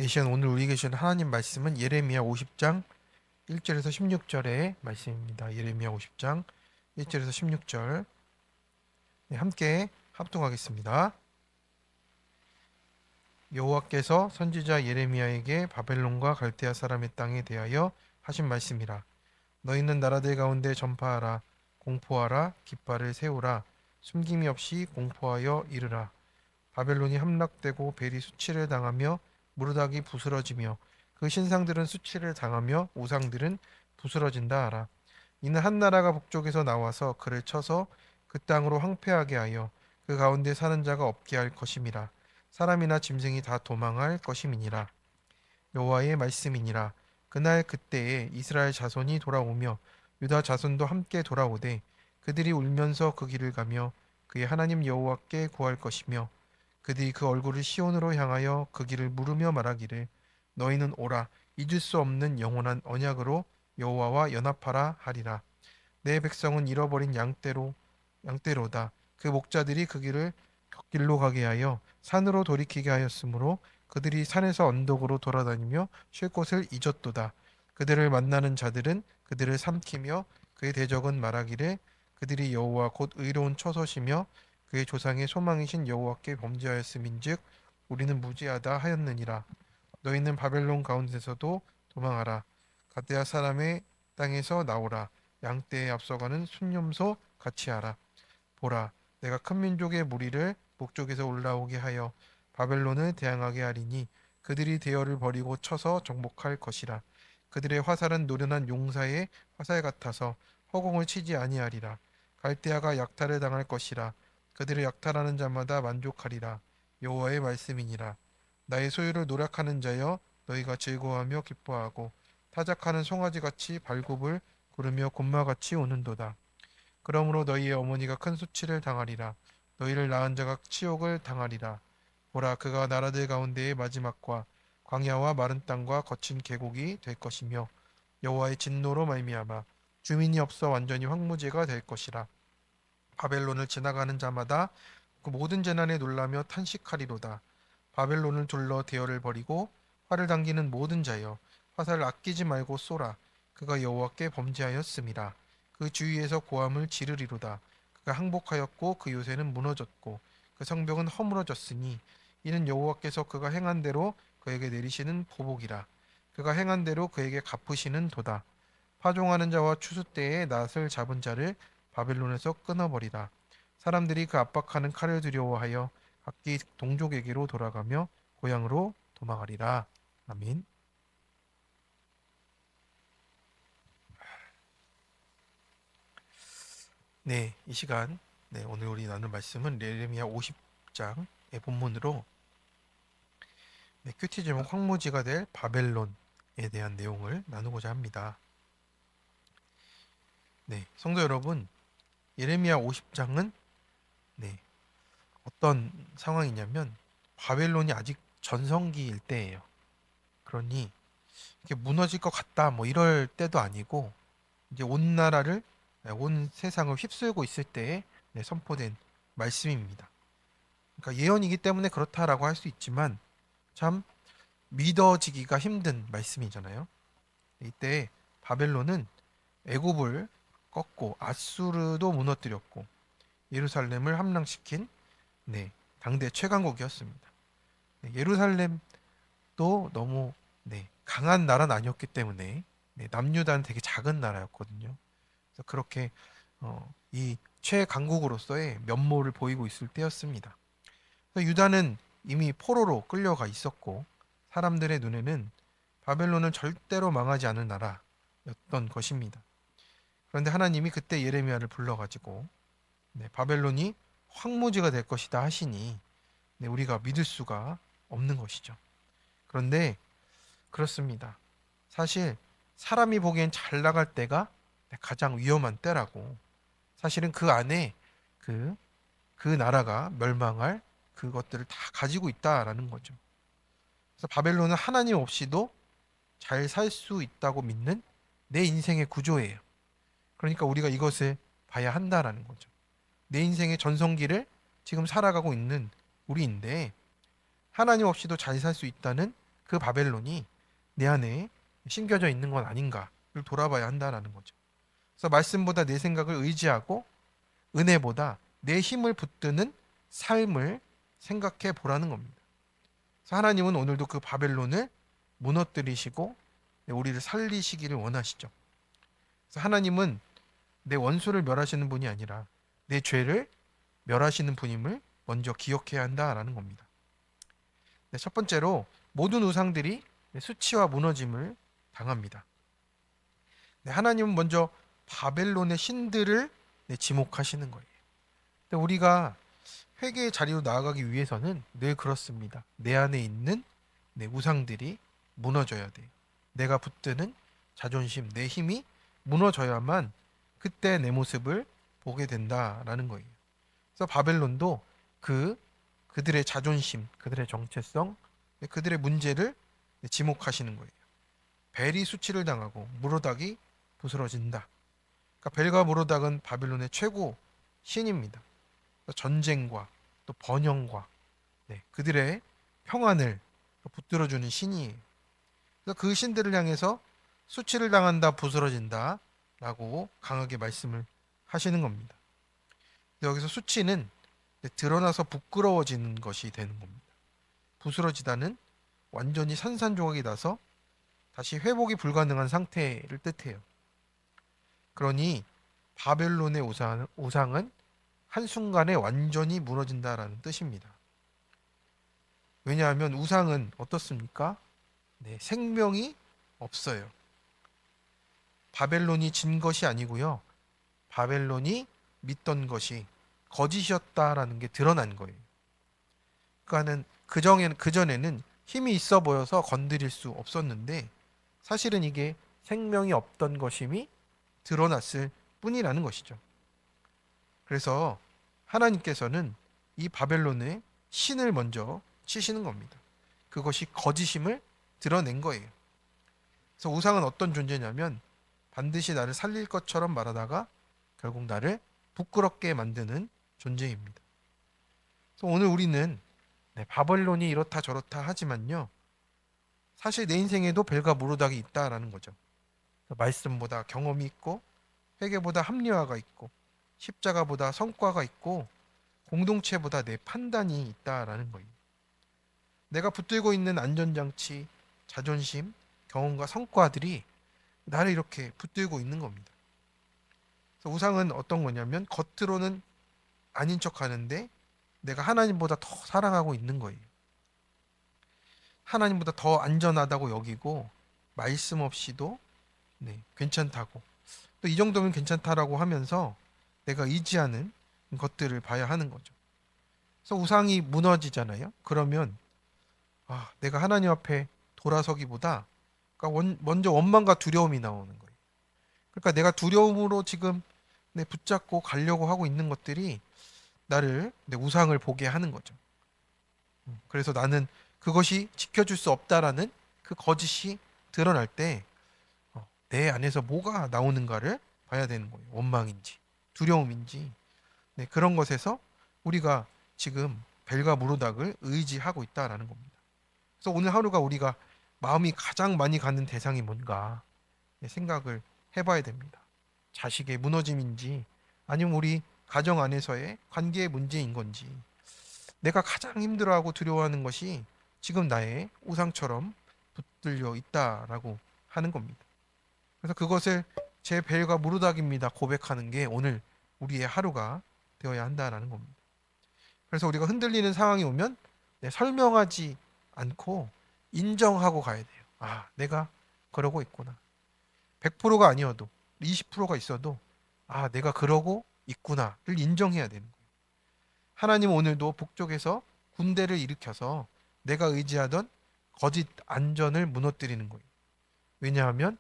이 시간 오늘 우리에게 주신 하나님 말씀은 예레미야 50장 1절에서 16절의 말씀입니다. 예레미야 50장 1절에서 16절 함께 합독하겠습니다. 여호와께서 선지자 예레미야에게 바벨론과 갈대아 사람의 땅에 대하여 하신 말씀이라. 너희는 나라들 가운데 전파하라. 공포하라. 깃발을 세우라. 숨김이 없이 공포하여 이르라. 바벨론이 함락되고 벨이 수치를 당하며 무르닥이 부스러지며 그 신상들은 수치를 당하며 우상들은 부스러진다 하라. 이는 한 나라가 북쪽에서 나와서 그를 쳐서 그 땅으로 황폐하게 하여 그 가운데 사는 자가 없게 할 것임이라. 사람이나 짐승이 다 도망할 것임이니라. 여호와의 말씀이니라. 그날 그때에 이스라엘 자손이 돌아오며 유다 자손도 함께 돌아오되 그들이 울면서 그 길을 가며 그의 하나님 여호와께 구할 것이며 그들이 그 얼굴을 시온으로 향하여 그 길을 물으며 말하기를 너희는 오라 잊을 수 없는 영원한 언약으로 여호와와 연합하라 하리라. 내 백성은 잃어버린 양떼로다. 그 목자들이 그 길을 곁길로 가게 하여 산으로 돌이키게 하였으므로 그들이 산에서 언덕으로 돌아다니며 쉴 곳을 잊었도다. 그들을 만나는 자들은 그들을 삼키며 그의 대적은 말하기를 그들이 여호와 곧 의로운 처소시며 그의 조상의 소망이신 여호와께 범죄하였음인즉 우리는 무지하다 하였느니라. 너희는 바벨론 가운데서도 도망하라. 가드야 사람의 땅에서 나오라. 양떼에 앞서가는 순념소 같이 하라. 보라, 내가 큰 민족의 무리를 북쪽에서 올라오게 하여 바벨론을 대항하게 하리니 그들이 대열을 버리고 쳐서 정복할 것이라. 그들의 화살은 노련한 용사의 화살 같아서 허공을 치지 아니하리라. 갈대아가 약탈을 당할 것이라. 그들을 약탈하는 자마다 만족하리라. 여호와의 말씀이니라. 나의 소유를 노력하는 자여 너희가 즐거워하며 기뻐하고 타작하는 송아지같이 발굽을 구르며 곤마같이 우는도다. 그러므로 너희의 어머니가 큰 수치를 당하리라. 너희를 낳은 자가 치욕을 당하리라. 보라, 그가 나라들 가운데의 마지막과 광야와 마른 땅과 거친 계곡이 될 것이며 여호와의 진노로 말미암아 주민이 없어 완전히 황무지가 될 것이라. 바벨론을 지나가는 자마다 그 모든 재난에 놀라며 탄식하리로다. 바벨론을 둘러 대열을 벌이고 활을 당기는 모든 자여 화살을 아끼지 말고 쏘라. 그가 여호와께 범죄하였음이라. 그 주위에서 고함을 지르리로다. 그가 항복하였고 그 요새는 무너졌고 그 성벽은 허물어졌으니 이는 여호와께서 그가 행한 대로 그에게 내리시는 보복이라. 그가 행한 대로 그에게 갚으시는 도다. 파종하는 자와 추수 때에 낫을 잡은 자를 바벨론에서 끊어버리라. 사람들이 그 압박하는 칼을 두려워하여 각기 동족에게로 돌아가며 고향으로 도망하리라. 아멘. 네, 이 시간 오늘 우리 나눌 말씀은 예레미야 50장의 본문으로 큐티 제목 황무지가 될 바벨론에 대한 내용을 나누고자 합니다. 네, 성도 여러분, 예레미야 50장은 어떤 상황이냐면 바벨론이 아직 전성기일 때예요. 그러니 이렇게 무너질 것 같다 뭐 이럴 때도 아니고 이제 온 나라를 온 세상을 휩쓸고 있을 때에 선포된 말씀입니다. 그러니까 예언이기 때문에 그렇다라고 할 수 있지만 참 믿어지기가 힘든 말씀이잖아요. 이때 바벨론은 애굽을 꺾고 아수르도 무너뜨렸고 예루살렘을 함락시킨 당대 최강국이었습니다. 예루살렘도 너무 강한 나라는 아니었기 때문에 남유다는 되게 작은 나라였거든요. 그래서 그렇게 이 최강국으로서의 면모를 보이고 있을 때였습니다. 그래서 유다는 이미 포로로 끌려가 있었고 사람들의 눈에는 바벨론은 절대로 망하지 않을 나라였던 것입니다. 그런데 하나님이 그때 예레미야를 불러가지고 바벨론이 황무지가 될 것이다 하시니 우리가 믿을 수가 없는 것이죠. 그런데 그렇습니다. 사실 사람이 보기엔 잘 나갈 때가 가장 위험한 때라고. 사실은 그 안에 그 나라가 멸망할 그것들을 다 가지고 있다라는 거죠. 그래서 바벨론은 하나님 없이도 잘 살 수 있다고 믿는 내 인생의 구조예요. 그러니까 우리가 이것을 봐야 한다라는 거죠. 내 인생의 전성기를 지금 살아가고 있는 우리인데 하나님 없이도 잘 살 수 있다는 그 바벨론이 내 안에 심겨져 있는 건 아닌가를 돌아봐야 한다라는 거죠. 그래서 말씀보다 내 생각을 의지하고 은혜보다 내 힘을 붙드는 삶을 생각해 보라는 겁니다. 그래서 하나님은 오늘도 그 바벨론을 무너뜨리시고 우리를 살리시기를 원하시죠. 그래서 하나님은 내 원수를 멸하시는 분이 아니라 내 죄를 멸하시는 분임을 먼저 기억해야 한다라는 겁니다. 네, 첫 번째로 모든 우상들이 수치와 무너짐을 당합니다. 네, 하나님은 먼저 바벨론의 신들을 지목하시는 거예요. 근데 우리가 회개의 자리로 나아가기 위해서는 늘 그렇습니다. 내 안에 있는 내 우상들이 무너져야 돼요. 내가 붙드는 자존심, 내 힘이 무너져야만 그때 내 모습을 보게 된다라는 거예요. 그래서 바벨론도 그들의 자존심, 그들의 정체성, 그들의 문제를 지목하시는 거예요. 벨이 수치를 당하고 무로닥이 부스러진다. 그러니까 벨과 무로닥은 바벨론의 최고 신입니다. 전쟁과 또 번영과 그들의 평안을 붙들어주는 신이에요. 그래서 그 신들을 향해서 수치를 당한다, 부스러진다 라고 강하게 말씀을 하시는 겁니다. 여기서 수치는 드러나서 부끄러워지는 것이 되는 겁니다. 부스러지다는 완전히 산산조각이 나서 다시 회복이 불가능한 상태를 뜻해요. 그러니 바벨론의 우상은 한순간에 완전히 무너진다라는 뜻입니다. 왜냐하면 우상은 어떻습니까? 생명이 없어요. 바벨론이 진 것이 아니고요. 바벨론이 믿던 것이 거짓이었다라는 게 드러난 거예요. 그러니까는 그전에는 힘이 있어 보여서 건드릴 수 없었는데 사실은 이게 생명이 없던 것임이 드러났을 뿐이라는 것이죠. 그래서 하나님께서는 이 바벨론의 신을 먼저 치시는 겁니다. 그것이 거짓임을 드러낸 거예요. 그래서 우상은 어떤 존재냐면 반드시 나를 살릴 것처럼 말하다가 결국 나를 부끄럽게 만드는 존재입니다. 그래서 오늘 우리는 바벨론이 이렇다 저렇다 하지만요. 사실 내 인생에도 벨과 무로닥이 있다라는 거죠. 말씀보다 경험이 있고 회개보다 합리화가 있고 십자가보다 성과가 있고 공동체보다 내 판단이 있다라는 거예요. 내가 붙들고 있는 안전장치, 자존심, 경험과 성과들이 나를 이렇게 붙들고 있는 겁니다. 그래서 우상은 어떤 거냐면 겉으로는 아닌 척 하는데 내가 하나님보다 더 사랑하고 있는 거예요. 하나님보다 더 안전하다고 여기고 말씀 없이도 괜찮다고 또 이 정도면 괜찮다라고 하면서 내가 의지하는 것들을 봐야 하는 거죠. 그래서 우상이 무너지잖아요. 그러면 내가 하나님 앞에 돌아서기보다 그러니까 먼저 원망과 두려움이 나오는 거예요. 그러니까 내가 두려움으로 지금 붙잡고 가려고 하고 있는 것들이 나를 내 우상을 보게 하는 거죠. 그래서 나는 그것이 지켜줄 수 없다라는 그 거짓이 드러날 때 내 안에서 뭐가 나오는가를 봐야 되는 거예요. 원망인지 두려움인지 그런 것에서 우리가 지금 벨과 무로닥을 의지하고 있다라는 겁니다. 그래서 오늘 하루가 우리가 마음이 가장 많이 가는 대상이 뭔가 생각을 해봐야 됩니다. 자식의 무너짐인지 아니면 우리 가정 안에서의 관계의 문제인 건지 내가 가장 힘들어하고 두려워하는 것이 지금 나의 우상처럼 붙들려 있다라고 하는 겁니다. 그래서 그것을 제 벨과 무르닥입니다 고백하는 게 오늘 우리의 하루가 되어야 한다라는 겁니다. 그래서 우리가 흔들리는 상황이 오면 설명하지 않고 인정하고 가야 돼요. 내가 그러고 있구나. 100%가 아니어도 20%가 있어도 내가 그러고 있구나를 인정해야 되는 거예요. 하나님은 오늘도 북쪽에서 군대를 일으켜서 내가 의지하던 거짓 안전을 무너뜨리는 거예요. 왜냐하면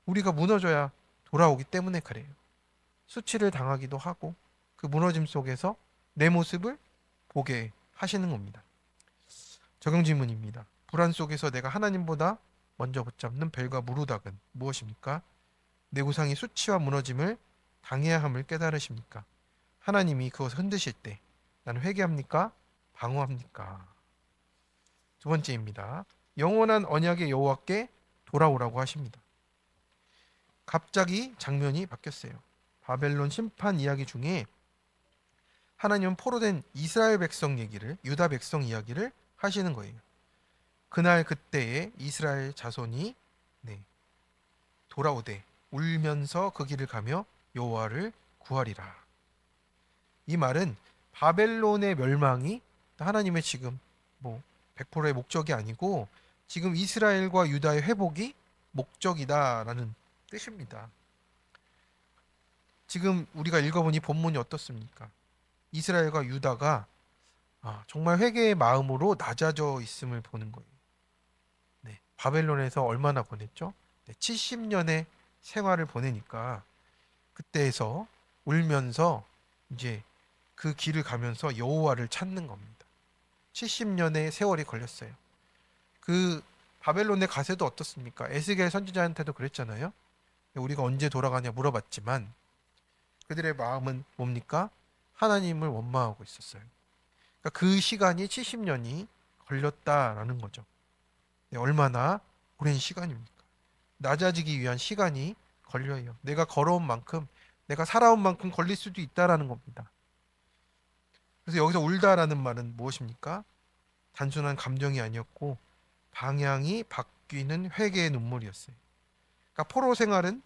우리가 무너져야 돌아오기 때문에 그래요. 수치를 당하기도 하고 그 무너짐 속에서 내 모습을 보게 하시는 겁니다. 적용 질문입니다. 불안 속에서 내가 하나님보다 먼저 붙잡는 벨과 무르닥은 무엇입니까? 내 우상이 수치와 무너짐을 당해야 함을 깨달으십니까? 하나님이 그것을 흔드실 때 나는 회개합니까? 방어합니까? 두 번째입니다. 영원한 언약의 여호와께 돌아오라고 하십니다. 갑자기 장면이 바뀌었어요. 바벨론 심판 이야기 중에 하나님은 포로된 이스라엘 백성 얘기를, 유다 백성 이야기를 하시는 거예요. 그날 그때에 이스라엘 자손이 네, 돌아오되 울면서 그 길을 가며 여호와를 구하리라. 이 말은 바벨론의 멸망이 하나님의 지금 100%의 목적이 아니고 지금 이스라엘과 유다의 회복이 목적이다라는 뜻입니다. 지금 우리가 읽어본 이 본문이 어떻습니까? 이스라엘과 유다가 정말 회개의 마음으로 낮아져 있음을 보는 거예요. 네, 바벨론에서 얼마나 보냈죠? 네, 70년의 생활을 보내니까 그때에서 울면서 이제 그 길을 가면서 여호와를 찾는 겁니다. 70년의 세월이 걸렸어요. 그 바벨론의 가세도 어떻습니까? 에스겔 선지자한테도 그랬잖아요. 우리가 언제 돌아가냐 물어봤지만 그들의 마음은 뭡니까? 하나님을 원망하고 있었어요. 그러니까 그 시간이 70년이 걸렸다라는 거죠. 네, 얼마나 오랜 시간입니까? 낮아지기 위한 시간이 걸려요. 내가 걸어온 만큼, 내가 살아온 만큼 걸릴 수도 있다라는 겁니다. 그래서 여기서 울다라는 말은 무엇입니까? 단순한 감정이 아니었고 방향이 바뀌는 회개의 눈물이었어요. 그러니까 포로 생활은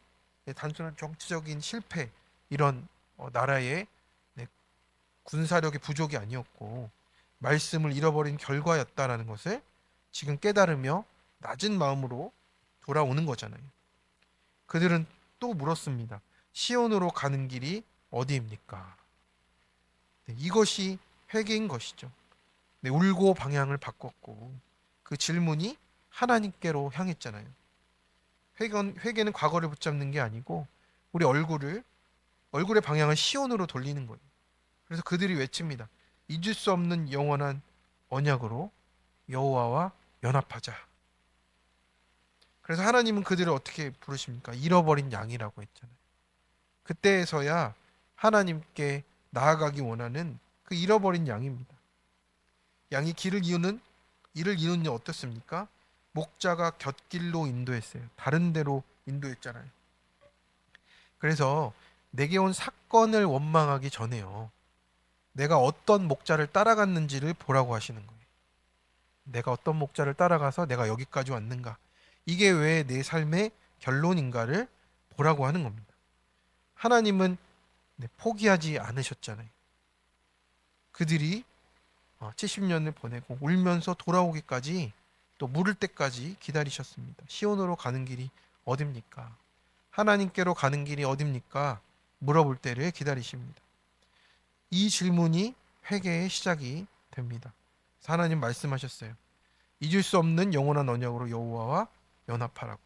단순한 정치적인 실패, 이런 나라의 군사력의 부족이 아니었고 말씀을 잃어버린 결과였다라는 것을 지금 깨달으며 낮은 마음으로 돌아오는 거잖아요. 그들은 또 물었습니다. 시온으로 가는 길이 어디입니까? 네, 이것이 회개인 것이죠. 네, 울고 방향을 바꿨고 그 질문이 하나님께로 향했잖아요. 회개는 과거를 붙잡는 게 아니고 우리 얼굴의 방향을 시온으로 돌리는 거예요. 그래서 그들이 외칩니다. 잊을 수 없는 영원한 언약으로 여호와와 연합하자. 그래서 하나님은 그들을 어떻게 부르십니까? 잃어버린 양이라고 했잖아요. 그때에서야 하나님께 나아가기 원하는 그 잃어버린 양입니다. 양이 이를 이루는 일 어떻습니까? 목자가 곁길로 인도했어요. 다른 데로 인도했잖아요. 그래서 내게 온 사건을 원망하기 전에요. 내가 어떤 목자를 따라갔는지를 보라고 하시는 거예요. 내가 어떤 목자를 따라가서 내가 여기까지 왔는가? 이게 왜 내 삶의 결론인가를 보라고 하는 겁니다. 하나님은 포기하지 않으셨잖아요. 그들이 70년을 보내고 울면서 돌아오기까지 또 물을 때까지 기다리셨습니다. 시온으로 가는 길이 어딥니까? 하나님께로 가는 길이 어딥니까? 물어볼 때를 기다리십니다. 이 질문이 회개의 시작이 됩니다. 하나님 말씀하셨어요. 잊을 수 없는 영원한 언약으로 여호와와 연합하라고.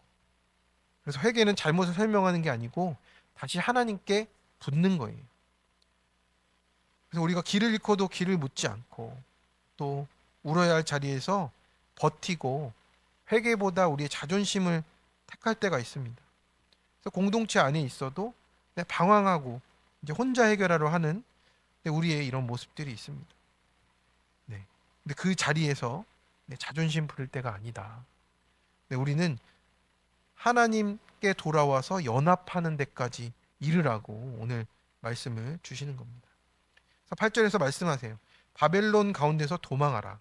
그래서 회개는 잘못을 설명하는 게 아니고 다시 하나님께 붙는 거예요. 그래서 우리가 길을 잃고도 길을 묻지 않고 또 울어야 할 자리에서 버티고 회개보다 우리의 자존심을 택할 때가 있습니다. 그래서 공동체 안에 있어도 방황하고 이제 혼자 해결하려 하는 우리의 이런 모습들이 있습니다. 네. 근데 그 자리에서 자존심 부릴 때가 아니다. 우리는 하나님께 돌아와서 연합하는 데까지 이르라고 오늘 말씀을 주시는 겁니다. 8절에서 말씀하세요. 바벨론 가운데서 도망하라.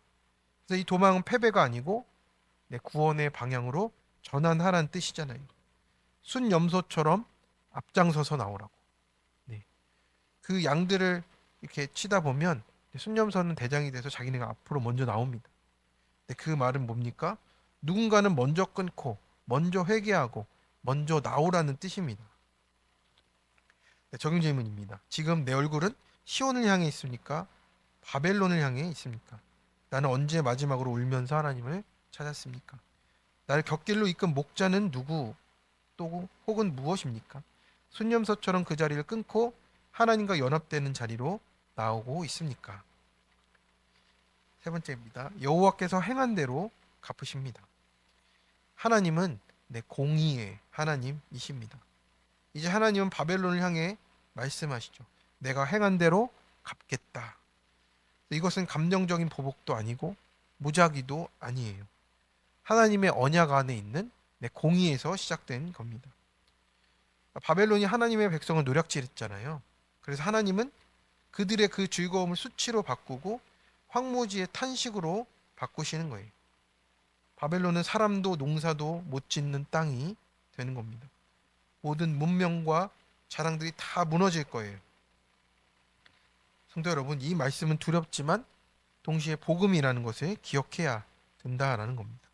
그래서 이 도망은 패배가 아니고 구원의 방향으로 전환하라는 뜻이잖아요. 순염소처럼 앞장서서 나오라고. 네. 그 양들을 이렇게 치다 보면 순염소는 대장이 돼서 자기네가 앞으로 먼저 나옵니다. 그 말은 뭡니까? 누군가는 먼저 끊고 먼저 회개하고 먼저 나오라는 뜻입니다. 적용 질문입니다. 지금 내 얼굴은 시온을 향해 있습니까? 바벨론을 향해 있습니까? 나는 언제 마지막으로 울면서 하나님을 찾았습니까? 나를 곁길로 이끈 목자는 누구 또 혹은 무엇입니까? 순념소처럼 그 자리를 끊고 하나님과 연합되는 자리로 나오고 있습니까? 세 번째입니다. 여호와께서 행한 대로 갚으십니다. 하나님은 공의의 하나님이십니다. 이제 하나님은 바벨론을 향해 말씀하시죠. 내가 행한 대로 갚겠다. 이것은 감정적인 보복도 아니고 무작위도 아니에요. 하나님의 언약 안에 있는 공의에서 시작된 겁니다. 바벨론이 하나님의 백성을 노략질했잖아요. 그래서 하나님은 그들의 그 즐거움을 수치로 바꾸고 황무지의 탄식으로 바꾸시는 거예요. 바벨론은 사람도 농사도 못 짓는 땅이 되는 겁니다. 모든 문명과 자랑들이 다 무너질 거예요. 성도 여러분, 이 말씀은 두렵지만 동시에 복음이라는 것을 기억해야 된다라는 겁니다.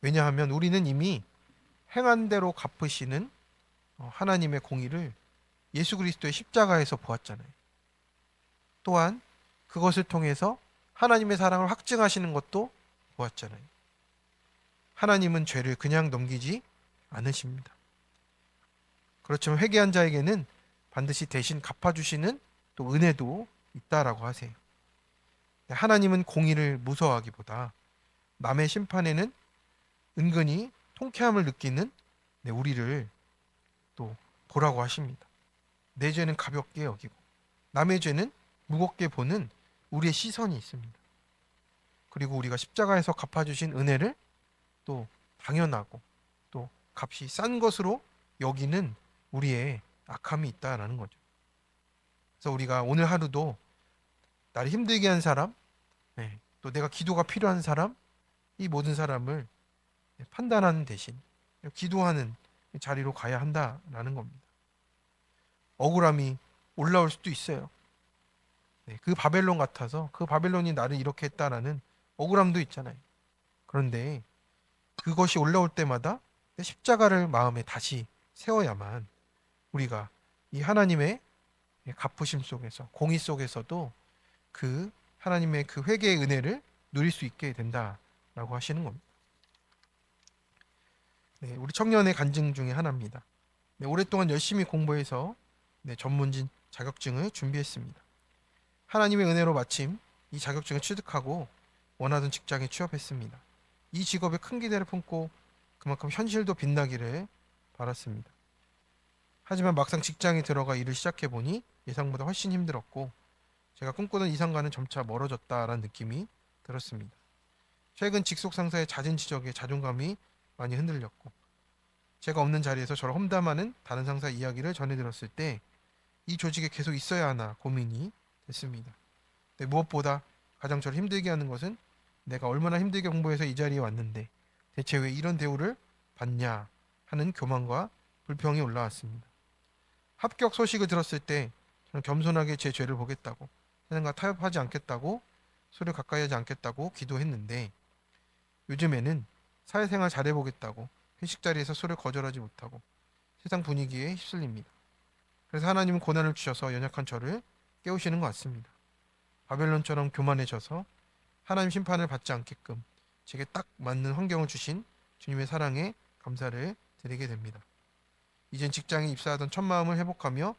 왜냐하면 우리는 이미 행한 대로 갚으시는 하나님의 공의를 예수 그리스도의 십자가에서 보았잖아요. 또한 그것을 통해서 하나님의 사랑을 확증하시는 것도 보았잖아요. 하나님은 죄를 그냥 넘기지 않으십니다. 그렇지만 회개한 자에게는 반드시 대신 갚아주시는 또 은혜도 있다라고 하세요. 하나님은 공의를 무서워하기보다 남의 심판에는 은근히 통쾌함을 느끼는 우리를 또 보라고 하십니다. 내 죄는 가볍게 여기고 남의 죄는 무겁게 보는 우리의 시선이 있습니다. 그리고 우리가 십자가에서 갚아주신 은혜를 또 당연하고 또 값이 싼 것으로 여기는 우리의 악함이 있다라는 거죠. 그래서 우리가 오늘 하루도 나를 힘들게 한 사람, 또 내가 기도가 필요한 사람, 이 모든 사람을 판단하는 대신 기도하는 자리로 가야 한다라는 겁니다. 억울함이 올라올 수도 있어요. 그 바벨론 같아서 그 바벨론이 나를 이렇게 했다라는 억울함도 있잖아요. 그런데 그것이 올라올 때마다 십자가를 마음에 다시 세워야만 우리가 이 하나님의 갚으심 속에서 공의 속에서도 그 하나님의 그 회개의 은혜를 누릴 수 있게 된다라고 하시는 겁니다. 우리 청년의 간증 중에 하나입니다. 오랫동안 열심히 공부해서 전문직 자격증을 준비했습니다. 하나님의 은혜로 마침 이 자격증을 취득하고 원하던 직장에 취업했습니다. 이 직업에 큰 기대를 품고 그만큼 현실도 빛나기를 바랐습니다. 하지만 막상 직장에 들어가 일을 시작해 보니 예상보다 훨씬 힘들었고 제가 꿈꾸던 이상과는 점차 멀어졌다라는 느낌이 들었습니다. 최근 직속 상사의 잦은 지적에 자존감이 많이 흔들렸고 제가 없는 자리에서 저를 험담하는 다른 상사 이야기를 전해 들었을 때 이 조직에 계속 있어야 하나 고민이 됐습니다. 무엇보다 가장 저를 힘들게 하는 것은 내가 얼마나 힘들게 공부해서 이 자리에 왔는데 대체 왜 이런 대우를 받냐 하는 교만과 불평이 올라왔습니다. 합격 소식을 들었을 때 저는 겸손하게 제 죄를 보겠다고 세상과 타협하지 않겠다고 소를 가까이 하지 않겠다고 기도했는데 요즘에는 사회생활 잘해보겠다고 회식 자리에서 소를 거절하지 못하고 세상 분위기에 휩쓸립니다. 그래서 하나님은 고난을 주셔서 연약한 저를 깨우시는 것 같습니다. 바벨론처럼 교만해져서 하나님 심판을 받지 않게끔 제게 딱 맞는 환경을 주신 주님의 사랑에 감사를 드리게 됩니다. 이젠 직장에 입사하던 첫 마음을 회복하며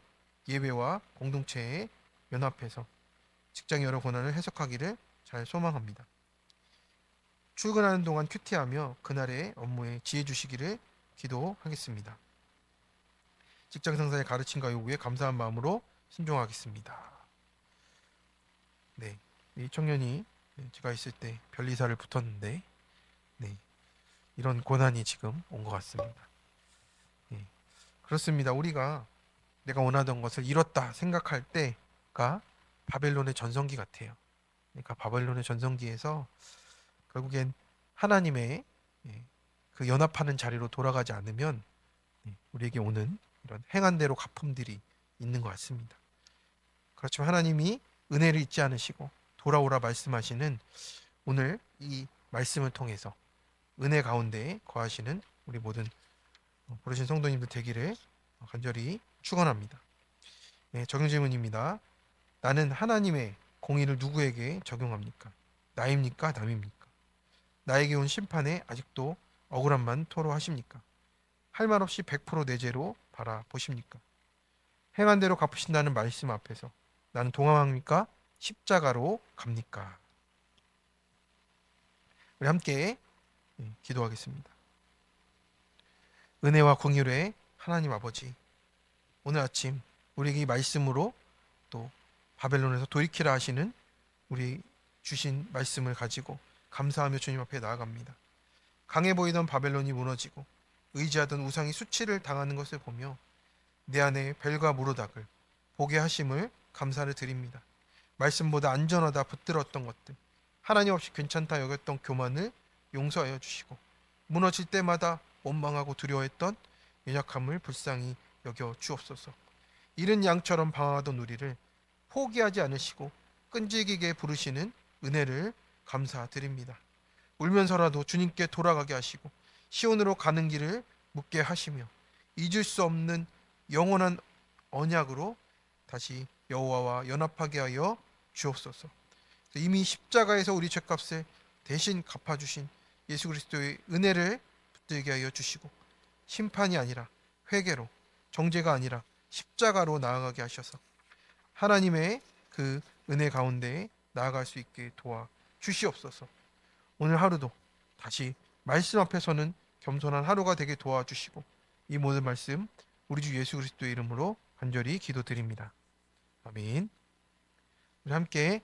예배와 공동체에 연합해서 직장 여러 고난을 해석하기를 잘 소망합니다. 출근하는 동안 큐티하며 그날의 업무에 지혜 주시기를 기도하겠습니다. 직장 상사의 가르침과 요구에 감사한 마음으로 순종하겠습니다. 이 청년이 제가 있을 때 변리사를 붙었는데 이런 고난이 지금 온 것 같습니다. 그렇습니다. 우리가 내가 원하던 것을 이뤘다 생각할 때가 바벨론의 전성기 같아요. 그러니까 바벨론의 전성기에서 결국엔 하나님의 그 연합하는 자리로 돌아가지 않으면 우리에게 오는 이런 행한 대로 갚음들이 있는 것 같습니다. 그렇지만 하나님이 은혜를 잊지 않으시고 돌아오라 말씀하시는 오늘 이 말씀을 통해서 은혜 가운데 거하시는 우리 모든 부르신 성도님들 되기를 간절히 축원합니다. 적용 질문입니다. 나는 하나님의 공의를 누구에게 적용합니까? 나입니까? 남입니까? 나에게 온 심판에 아직도 억울함만 토로하십니까? 할 말 없이 100% 내 죄로 바라보십니까? 행한 대로 갚으신다는 말씀 앞에서 나는 동함합니까? 십자가로 갑니까? 우리 함께 기도하겠습니다. 은혜와 긍휼의 하나님 아버지, 오늘 아침 우리에게 이 말씀으로 또 바벨론에서 돌이키라 하시는 우리 주신 말씀을 가지고 감사하며 주님 앞에 나아갑니다. 강해 보이던 바벨론이 무너지고 의지하던 우상이 수치를 당하는 것을 보며 내 안에 벨과 무로닥을 보게 하심을 감사를 드립니다. 말씀보다 안전하다 붙들었던 것들, 하나님 없이 괜찮다 여겼던 교만을 용서하여 주시고 무너질 때마다 원망하고 두려워했던 연약함을 불쌍히 여겨 주옵소서. 이른 양처럼 방황하던 우리를 포기하지 않으시고 끈질기게 부르시는 은혜를 감사드립니다. 울면서라도 주님께 돌아가게 하시고 시온으로 가는 길을 묻게 하시며 잊을 수 없는 영원한 언약으로 다시 여호와와 연합하게 하여 주옵소서. 이미 십자가에서 우리 죄값을 대신 갚아주신 예수 그리스도의 은혜를 붙들게 하여 주시고 심판이 아니라 회개로, 정죄가 아니라 십자가로 나아가게 하셔서 하나님의 그 은혜 가운데 나아갈 수 있게 도와 주시옵소서. 오늘 하루도 다시 말씀 앞에서는 겸손한 하루가 되게 도와주시고 이 모든 말씀 우리 주 예수 그리스도의 이름으로 간절히 기도드립니다. 아멘. 우리 함께